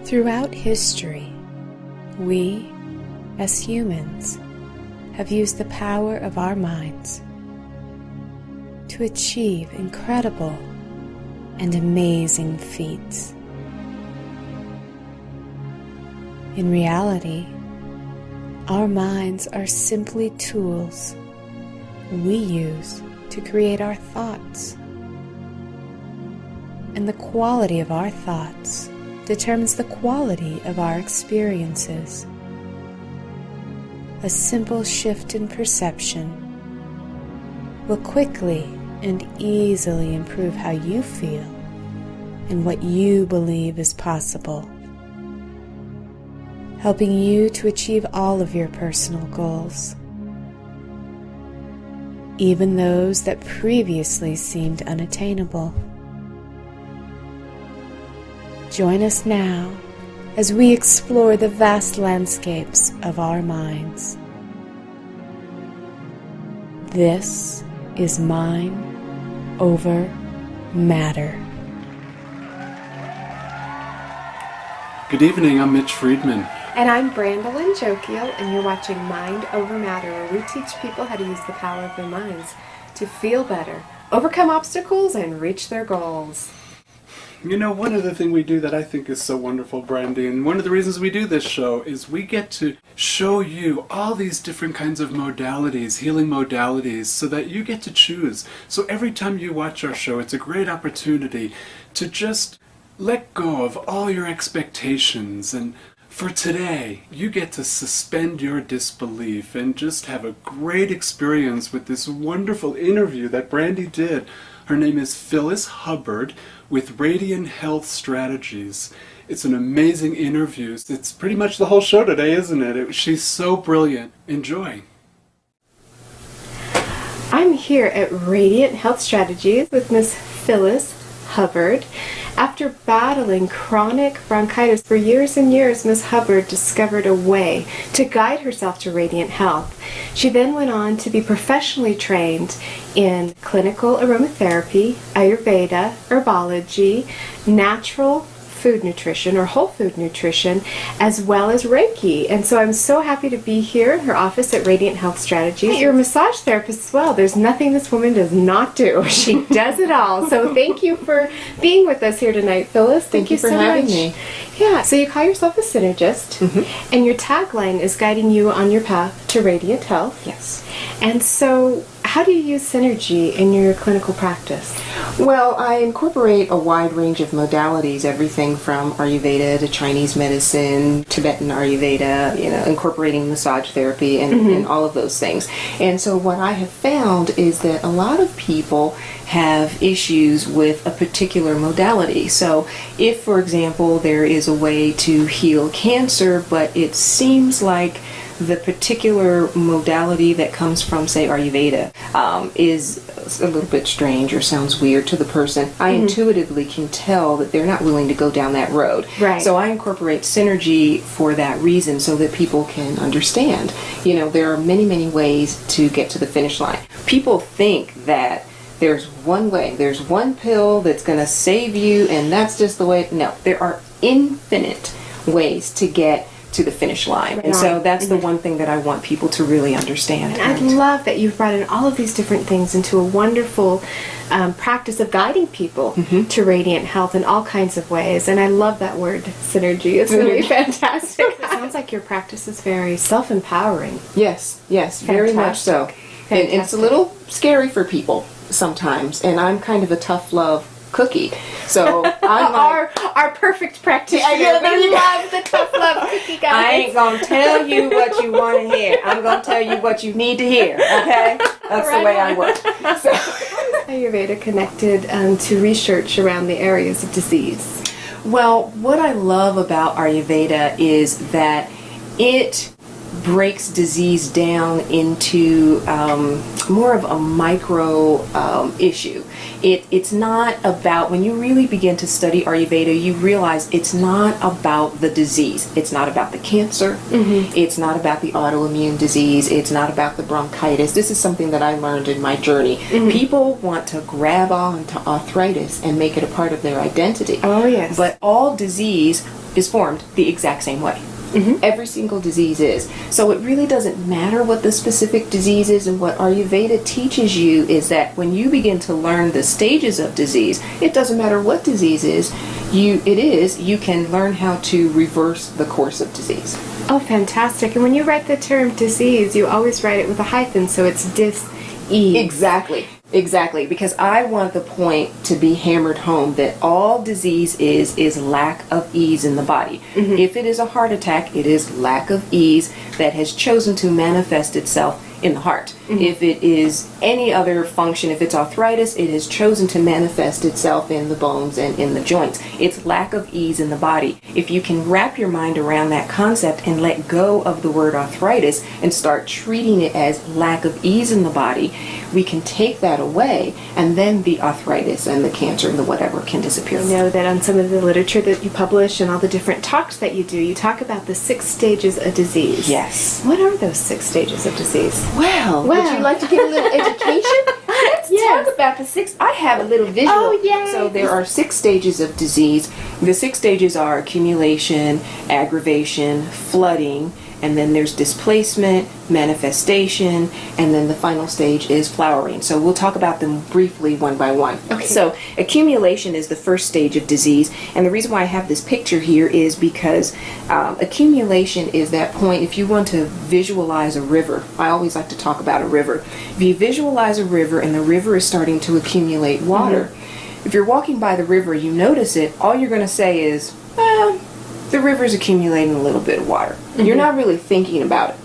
Throughout history, we, as humans, have used the power of our minds to achieve incredible and amazing feats. In reality, our minds are simply tools we use to create our thoughts. And the quality of our thoughts determines the quality of our experiences. A simple shift in perception will quickly and easily improve how you feel and what you believe is possible, helping you to achieve all of your personal goals, even those that previously seemed unattainable. Join us now as we explore the vast landscapes of our minds. This is Mind Over Matter. Good evening, I'm Mitch Friedman. And I'm Brandolyn Jokiel, and you're watching Mind Over Matter, where we teach people how to use the power of their minds to feel better, overcome obstacles, and reach their goals. You know, one other thing we do that I think is so wonderful, Brandy, and one of the reasons we do this show is we get to show you all these different kinds of modalities, healing modalities, so that you get to choose. So every time you watch our show, it's a great opportunity to just let go of all your expectations. And for today, you get to suspend your disbelief and just have a great experience with this wonderful interview that Brandy did. Her name is Phyllis Hubbard with Radiant Health Strategies. It's an amazing interview. It's pretty much the whole show today, isn't it? She's so brilliant. Enjoy. I'm here at Radiant Health Strategies with Miss Phyllis Hubbard. After battling chronic bronchitis for years and years, Ms. Hubbard discovered a way to guide herself to radiant health. She then went on to be professionally trained in clinical aromatherapy, Ayurveda, herbology, natural food nutrition or whole food nutrition, as well as Reiki. And so I'm so happy to be here in her office at Radiant Health Strategies. You're a massage therapist as well. There's nothing this woman does not do. She does it all. So thank you for being with us here tonight, Phyllis. Thank you for having me. Yeah, so you call yourself a synergist, and your tagline is guiding you on your path to radiant health. Yes. And so how do you use synergy in your clinical practice? Well, I incorporate a wide range of modalities, everything from Ayurveda to Chinese medicine, Tibetan Ayurveda, incorporating massage therapy and all of those things. And so what I have found is that a lot of people have issues with a particular modality. So if, for example, there is a way to heal cancer, but it seems like the particular modality that comes from, say, Ayurveda is a little bit strange or sounds weird to the person, I intuitively can tell that they're not willing to go down that road. Right. So I incorporate synergy for that reason, so that people can understand. There are many, many ways to get to the finish line. People think that there's one way, there's one pill that's going to save you, and that's just the way. No, there are infinite ways to get to the finish line. Right. And so that's the one thing that I want people to really understand. And I love that you've brought in all of these different things into a wonderful practice of guiding people to radiant health in all kinds of ways. And I love that word, synergy. It's really fantastic. It sounds like your practice is very self-empowering. Yes, very much so. And it's a little scary for people sometimes. And I'm kind of a tough love cookie. So I'm like, our perfect practitioner. We love the tough love cookie, guys. I ain't gonna tell you what you want to hear. I'm gonna tell you what you need to hear. Okay, that's the way I work. So. Ayurveda connected to research around the areas of disease. Well, what I love about Ayurveda is that it breaks disease down into more of a micro issue. It's not about, when you really begin to study Ayurveda, you realize it's not about the disease. It's not about the cancer. It's not about the autoimmune disease. It's not about the bronchitis. This is something that I learned in my journey. People want to grab on to arthritis and make it a part of their identity. Oh, yes. But all disease is formed the exact same way. Every single disease is. So it really doesn't matter what the specific disease is, and what Ayurveda teaches you is that when you begin to learn the stages of disease, it doesn't matter what disease you can learn how to reverse the course of disease. Oh, fantastic. And when you write the term disease, you always write it with a hyphen, so it's dis-ease. Exactly, because I want the point to be hammered home that all disease is lack of ease in the body. If it is a heart attack, it is lack of ease that has chosen to manifest itself in the heart. If it is any other function, if it's arthritis, it has chosen to manifest itself in the bones and in the joints. It's lack of ease in the body. If you can wrap your mind around that concept and let go of the word arthritis and start treating it as lack of ease in the body, we can take that away, and then the arthritis and the cancer and the whatever can disappear. I know that on some of the literature that you publish and all the different talks that you do, you talk about the 6 stages of disease. Yes. What are those 6 stages of disease? Well, would you like to get a little education? Let's talk about the 6. I have a little visual. Oh, yay. So there are 6 stages of disease. The 6 stages are accumulation, aggravation, flooding, and then there's displacement, manifestation, and then the final stage is flowering. So we'll talk about them briefly one by one. Okay. So accumulation is the first stage of disease, and the reason why I have this picture here is because accumulation is that point. If you want to visualize a river, I always like to talk about a river. If you visualize a river and the river is starting to accumulate water, if you're walking by the river, you notice it, all you're going to say is, well, the river's accumulating a little bit of water. You're not really thinking about it.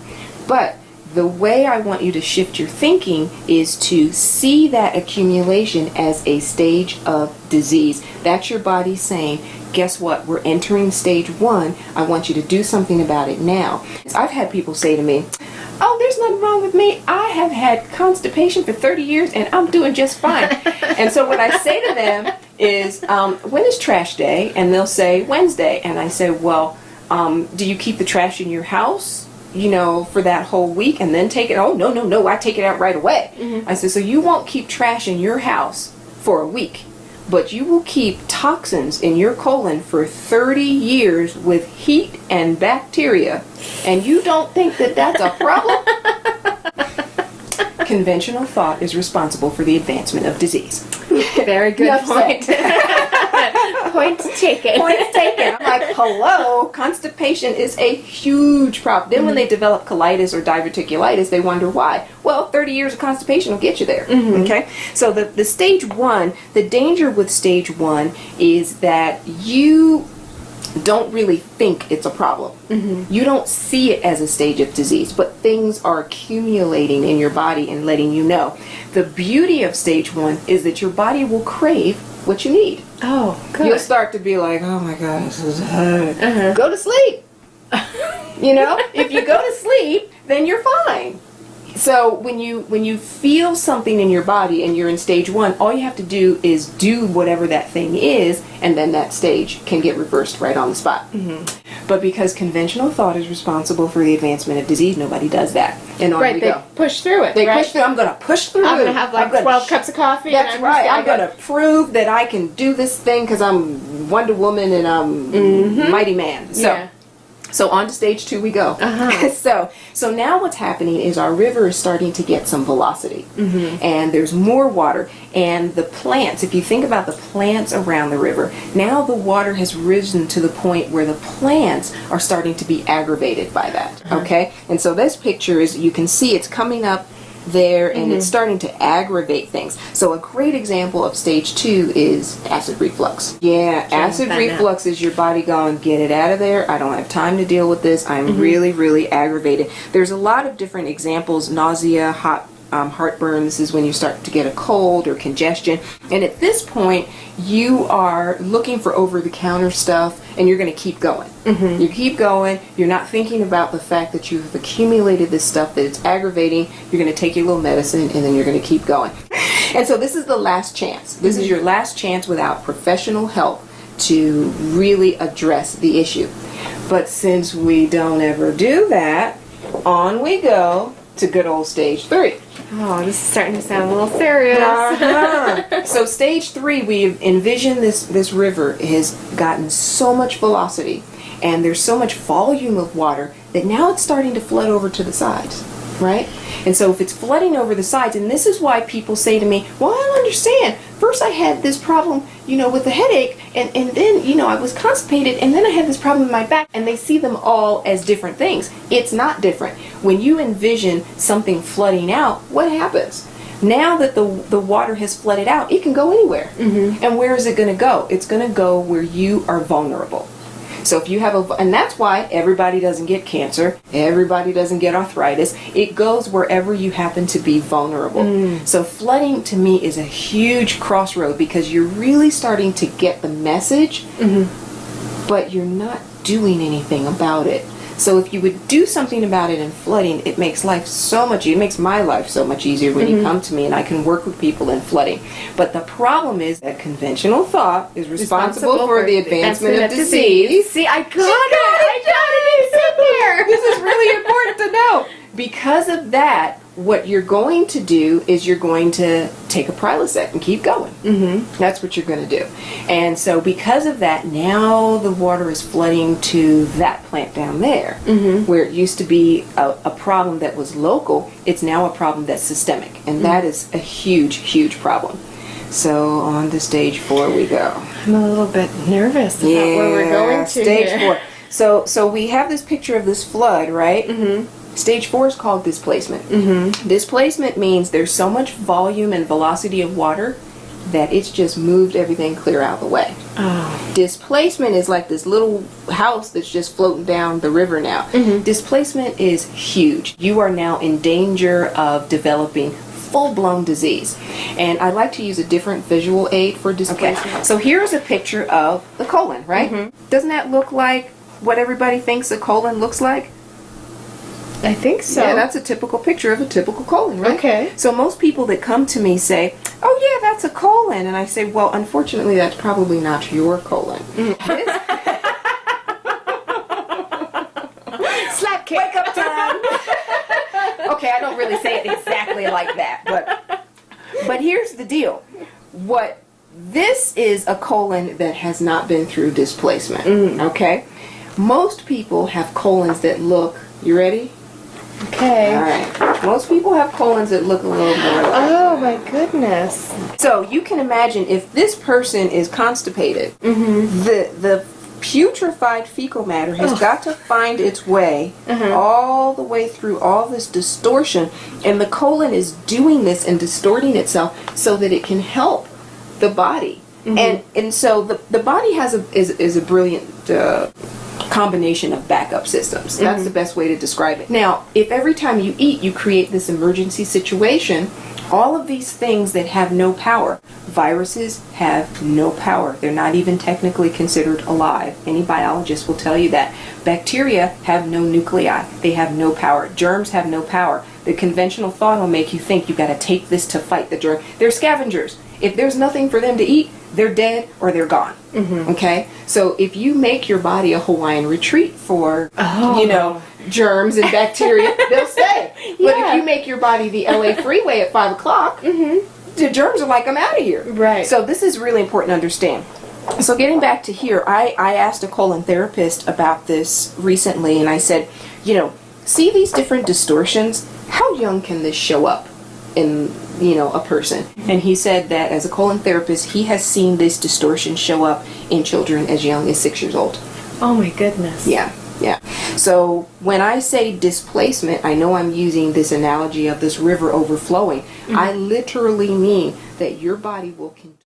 But the way I want you to shift your thinking is to see that accumulation as a stage of disease. That's your body saying, guess what? We're entering stage 1. I want you to do something about it now. I've had people say to me, oh, there's nothing wrong with me. I have had constipation for 30 years and I'm doing just fine. And so what I say to them is, when is trash day? And they'll say, Wednesday. And I say, well, do you keep the trash in your house, for that whole week and then take it? Oh, no, I take it out right away. I said, so you won't keep trash in your house for a week, but you will keep toxins in your colon for 30 years with heat and bacteria, and you don't think that that's a problem? Conventional thought is responsible for the advancement of disease. Very good point. Point taken. Point taken. I'm like, hello, constipation is a huge problem. Then when they develop colitis or diverticulitis, they wonder why. Well, 30 years of constipation will get you there. Okay? So the stage 1, the danger with stage 1 is that you don't really think it's a problem. You don't see it as a stage of disease, but things are accumulating in your body and letting you know. The beauty of stage 1 is that your body will crave what you need. Oh, good. You'll start to be like, oh my God, this is hard. Go to sleep. If you go to sleep, then you're fine. So when you feel something in your body and you're in stage 1, all you have to do is do whatever that thing is, and then that stage can get reversed right on the spot. But because conventional thought is responsible for the advancement of disease, nobody does that. And on we they go. push through it. They push through. I'm going to push through. I'm going to have 12 cups of coffee. That's right. I'm going to prove that I can do this thing because I'm Wonder Woman and I'm Mighty Man. So on to stage 2 we go. So now what's happening is our river is starting to get some velocity. And there's more water. And the plants, if you think about the plants around the river, now the water has risen to the point where the plants are starting to be aggravated by that. Okay? And so this picture is, you can see it's coming up there and it's starting to aggravate things. So a great example of stage 2 is acid reflux. Acid reflux is your body going, get it out of there. I don't have time to deal with this. I'm really, really aggravated. There's a lot of different examples. Nausea, heartburn. This is when you start to get a cold or congestion. And at this point, you are looking for over-the-counter stuff, and you're going to keep going. You keep going. You're not thinking about the fact that you've accumulated this stuff, that it's aggravating. You're going to take your little medicine, and then you're going to keep going. And so this is the last chance. This is your last chance without professional help to really address the issue. But since we don't ever do that, on we go to good old stage 3. Oh, this is starting to sound a little serious. So stage 3, we envision this river has gotten so much velocity and there's so much volume of water that now it's starting to flood over to the sides, right? And so if it's flooding over the sides, and this is why people say to me, well, I don't understand. First I had this problem, with the headache, and then, I was constipated, and then I had this problem in my back, and they see them all as different things. It's not different. When you envision something flooding out, what happens? Now that the water has flooded out, it can go anywhere. And where is it going to go? It's going to go where you are vulnerable. So if you have and that's why everybody doesn't get cancer, everybody doesn't get arthritis. It goes wherever you happen to be vulnerable. So flooding to me is a huge crossroad because you're really starting to get the message, but you're not doing anything about it. So if you would do something about it in flooding, it makes life so much easier. It makes my life so much easier when you come to me and I can work with people in flooding. But the problem is that conventional thought is responsible for the advancement of disease. See, I got it. This is really important to know. Because of that, what you're going to do is you're going to take a Prilosec and keep going. That's what you're going to do. And so because of that, now the water is flooding to that plant down there, where it used to be a problem that was local. It's now a problem that's systemic. And that is a huge, huge problem. So on to stage 4 we go. I'm a little bit nervous about where we're going to stage here. 4. So we have this picture of this flood, right? Stage 4 is called displacement. Displacement means there's so much volume and velocity of water that it's just moved everything clear out of the way. Displacement is like this little house that's just floating down the river now. Displacement is huge. You are now in danger of developing full-blown disease. And I like to use a different visual aid for displacement. Okay. So here's a picture of the colon, right? Doesn't that look like what everybody thinks a colon looks like? I think so. Yeah, that's a typical picture of a typical colon, right? Okay. So most people that come to me say, oh yeah, that's a colon. And I say, well, unfortunately, that's probably not your colon. Slap kick. Wake up time. Okay, I don't really say it exactly like that, but here's the deal. This is a colon that has not been through displacement, okay? Most people have colons that look, you ready? Okay. All right. Most people have colons that look a little more like Oh my goodness. So you can imagine if this person is constipated, the putrefied fecal matter has got to find its way all the way through all this distortion, and the colon is doing this and distorting itself so that it can help the body. And so the body is a brilliant combination of backup systems. That's the best way to describe it. Now, if every time you eat you create this emergency situation, all of these things that have no power, viruses have no power. They're not even technically considered alive. Any biologist will tell you that. Bacteria have no nuclei. They have no power. Germs have no power. The conventional thought will make you think you got to take this to fight the germ. They're scavengers. If there's nothing for them to eat, they're dead or they're gone. Okay? So if you make your body a Hawaiian retreat for, germs and bacteria, they'll stay. But if you make your body the LA freeway at 5 o'clock, the germs are like, I'm out of here. Right. So this is really important to understand. So getting back to here, I asked a colon therapist about this recently, and I said, see these different distortions? How young can this show up in a person? And he said that as a colon therapist, he has seen this distortion show up in children as young as 6 years old. Oh my goodness. Yeah. So when I say displacement, I know I'm using this analogy of this river overflowing. I literally mean that your body will continue